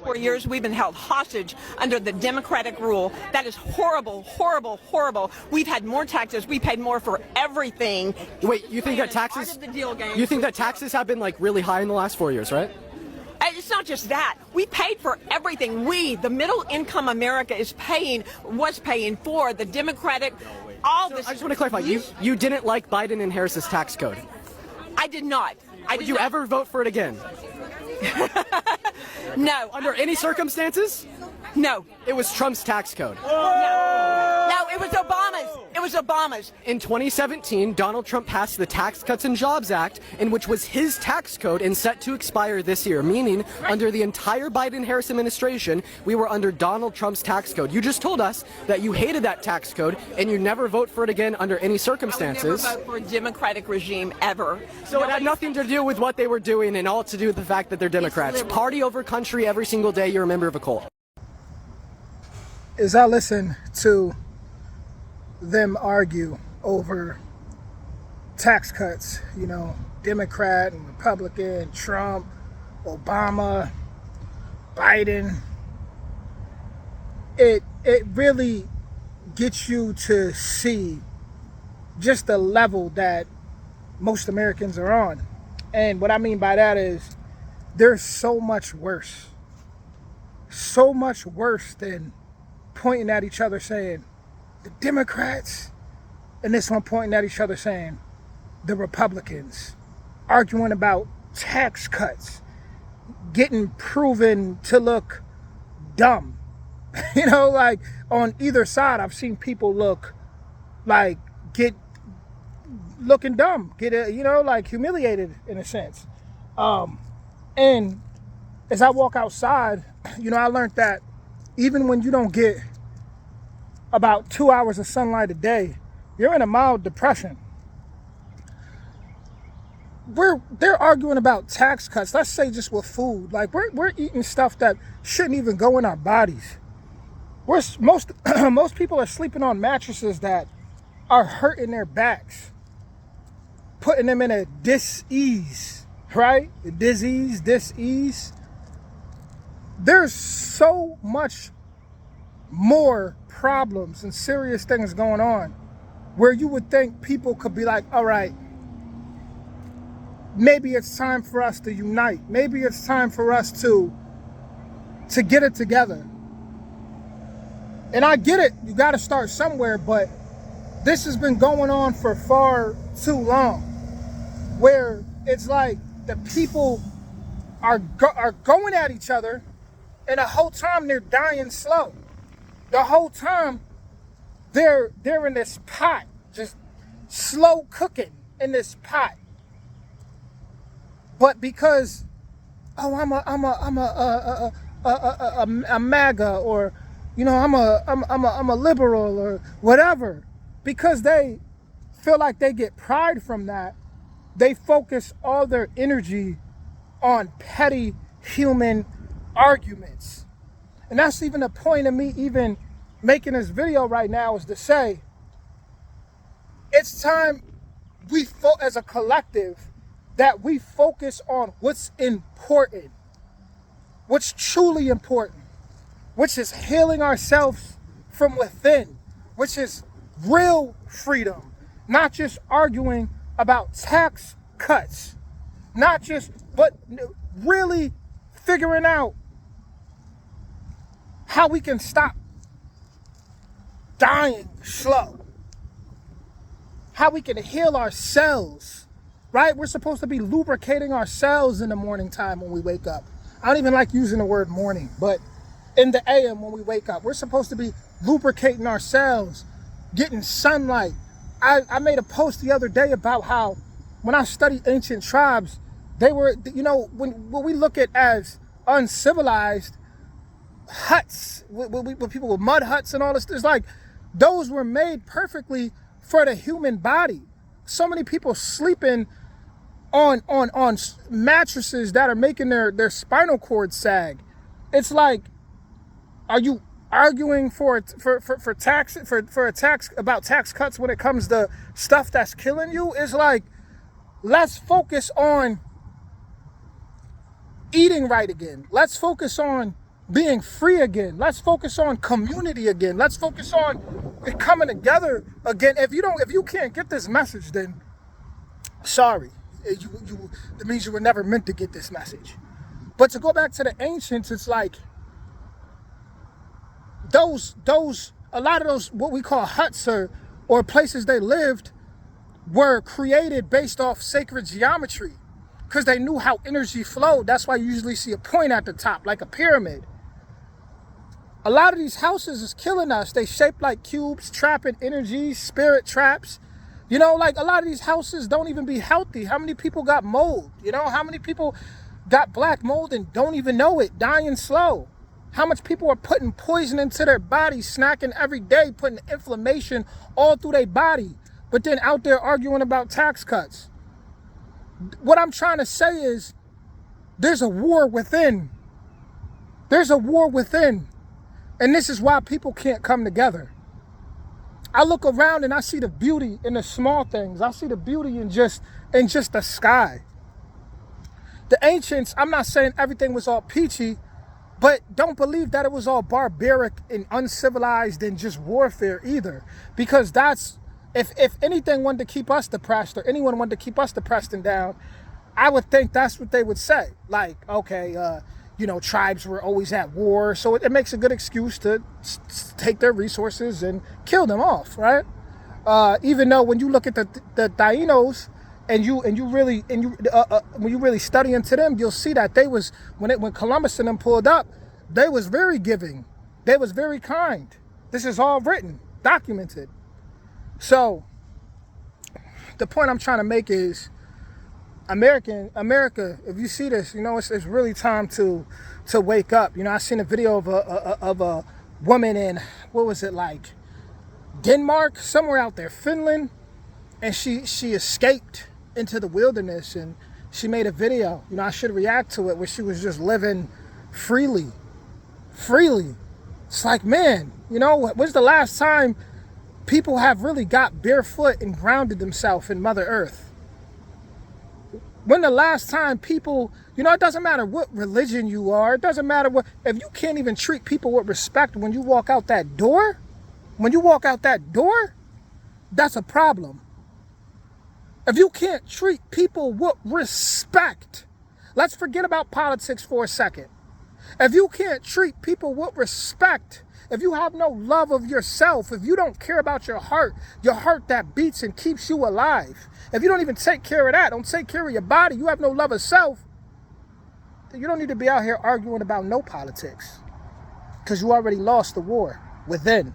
last 4 years, we've been held hostage under the Democratic rule. That is horrible, horrible, horrible. We've had more taxes. We paid more for everything. Wait, you think that taxes? You think that taxes have been like really high in the last 4 years, right? It's not just that. We paid for everything. We, the middle income America, was paying for the Democratic, all this. I just want to clarify, you didn't like Biden and Harris's tax code. I did not. Would you ever vote for it again? No. Under any circumstances? No. It was Trump's tax code. No, it was Obama's. It was Obama's. In 2017, Donald Trump passed the Tax Cuts and Jobs Act, in which was his tax code and set to expire this year, meaning under the entire Biden-Harris administration, we were under Donald Trump's tax code. You just told us that you hated that tax code and you never vote for it again under any circumstances. I would never vote for a Democratic regime ever. So it had nothing to do with what they were doing and all to do with the fact that they're Democrats. Party over country every single day, you're a member of a cult. As I listen to them argue over tax cuts, you know, Democrat and Republican, Trump, Obama, Biden, it really gets you to see just the level that most Americans are on. And what I mean by that is there's so much worse than pointing at each other saying the Democrats, and this one pointing at each other saying the Republicans, arguing about tax cuts, getting proven to look dumb. You know, like on either side, I've seen people looking dumb, like humiliated in a sense. And as I walk outside, I learned that even when you don't get about 2 hours of sunlight a day, you're in a mild depression. They're arguing about tax cuts. Let's say just with food. Like we're eating stuff that shouldn't even go in our bodies. Most people are sleeping on mattresses that are hurting their backs, putting them in a dis-ease, right? Dis-ease. There's so much more problems and serious things going on where you would think people could be like, all right, maybe it's time for us to unite. Maybe it's time for us to get it together. And I get it, you got to start somewhere, but this has been going on for far too long, where it's like the people are going at each other, and the whole time they're dying slow. The whole time they're in this pot, just slow cooking in this pot. But because I'm a MAGA, or I'm a liberal or whatever, because they feel like they get pride from that, they focus all their energy on petty human arguments. And that's even the point of me even making this video right now, is to say it's time we as a collective that we focus on what's important, what's truly important, which is healing ourselves from within, which is real freedom, not just arguing about tax cuts, but really figuring out how we can stop dying slow, how we can heal ourselves, right? We're supposed to be lubricating ourselves in the morning time when we wake up. I don't even like using the word morning, but in the AM when we wake up, we're supposed to be lubricating ourselves, getting sunlight. I made a post the other day about how when I study ancient tribes, they were, when we look at as uncivilized huts, with people with mud huts and all this, it's like those were made perfectly for the human body. So many people sleeping on mattresses that are making their spinal cord sag. It's like, are you arguing for a tax about tax cuts when it comes to stuff that's killing you? It's like, let's focus on eating right again. Let's focus on being free again. Let's focus on community again. Let's focus on it coming together again. If you can't get this message, then sorry. That means you were never meant to get this message. But to go back to the ancients, it's like a lot of those what we call huts or places they lived were created based off sacred geometry because they knew how energy flowed. That's why you usually see a point at the top, like a pyramid. A lot of these houses is killing us. They shaped like cubes, trapping energy, spirit traps. You know, like a lot of these houses don't even be healthy. How many people got mold? You know, how many people got black mold and don't even know it, dying slow? How much people are putting poison into their body, snacking every day, putting inflammation all through their body, but then out there arguing about tax cuts. What I'm trying to say is there's a war within. There's a war within. And this is why people can't come together. I look around and I see the beauty in the small things. I see the beauty in just the sky. The ancients, I'm not saying everything was all peachy, but don't believe that it was all barbaric and uncivilized and just warfare either. Because that's, if anything wanted to keep us depressed or anyone wanted to keep us depressed and down, I would think that's what they would say. Like, okay, tribes were always at war, so it makes a good excuse to take their resources and kill them off, right? Even though when you look at the Tainos and when you really study into them, you'll see that they was when Columbus and them pulled up, they was very giving, they was very kind. This is all written, documented. So the point I'm trying to make is, America, if you see this, it's really time to wake up. I seen a video of a woman in, what was it, like Denmark, somewhere out there, Finland, and she escaped into the wilderness and she made a video. I should react to it, where she was just living freely. It's like, man, when's the last time people have really got barefoot and grounded themselves in Mother Earth? When the last time people, it doesn't matter what religion you are, it doesn't matter if you can't even treat people with respect when you walk out that door, that's a problem. If you can't treat people with respect, let's forget about politics for a second. If you can't treat people with respect, if you have no love of yourself, if you don't care about your heart that beats and keeps you alive, if you don't even take care of that, don't take care of your body, you have no love of self, then you don't need to be out here arguing about no politics, because you already lost the war within.